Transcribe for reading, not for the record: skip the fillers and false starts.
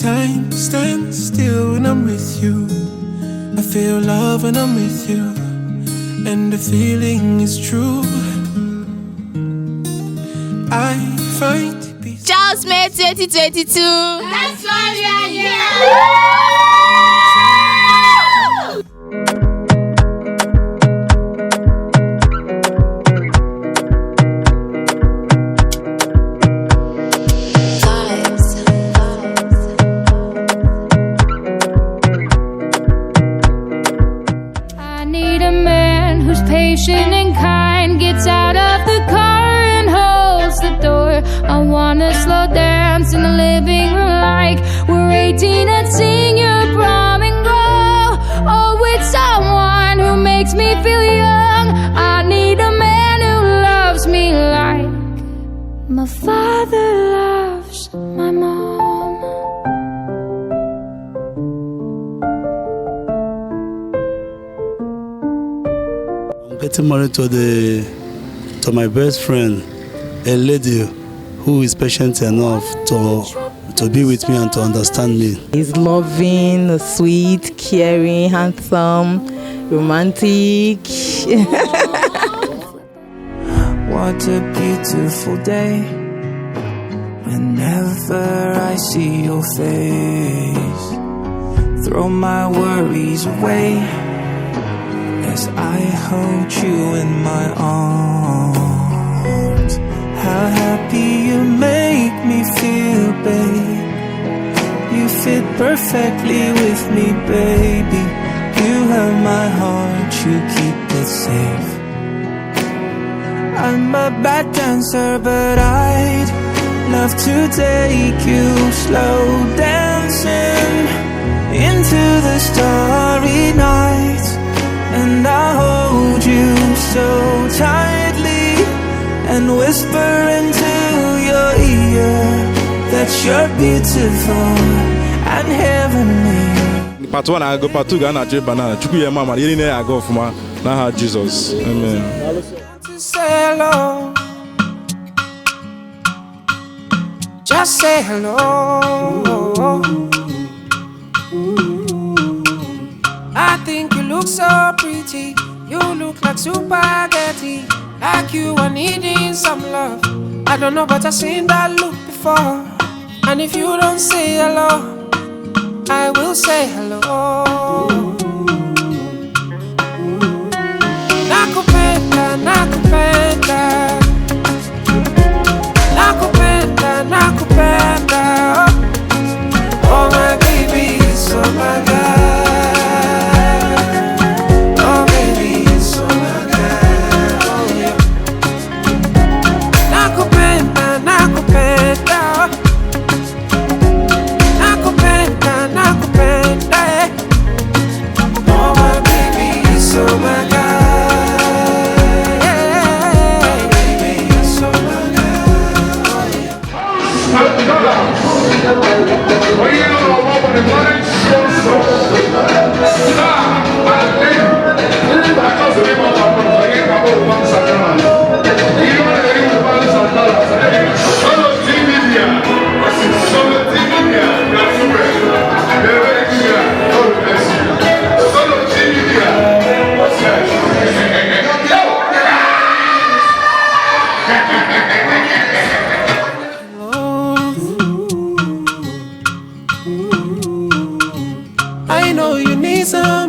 Time stands still when I'm with you. I feel love when I'm with you, and the feeling is true. I find peace. Charles May 2022. That's why we are here. Patient and kind, gets out of the car and holds the door. I wanna slow dance in the living room like we're 18 and sing your prom and go. Oh, with someone who makes me feel young. I need a man who loves me like my father loves my mom. Getting married to my best friend, a lady who is patient enough to be with me and to understand me. He's loving, sweet, caring, handsome, romantic. What a beautiful day. Whenever I see your face, throw my worries away as I hold you in my arms. How happy you make me feel, babe. You fit perfectly with me, baby. You have my heart, you keep it safe. I'm a bad dancer, but I'd love to take you slow dancing into the starry night. And I'll hold you so tightly and whisper into your ear that you're beautiful and heavenly. Part 1 I go, part 2 Ghana J Banana. Chukuye mama, yini I go for my na Jesus. Amen. Say hello. Just say hello. I think you look so pretty. You look like spaghetti. Like you are needing some love. I don't know, but I've seen that look before. And if you don't say hello, I will say hello. Nakupenda, nakupenda. Nakupenda, nakupenda. Oh my baby, so my God. I know you need some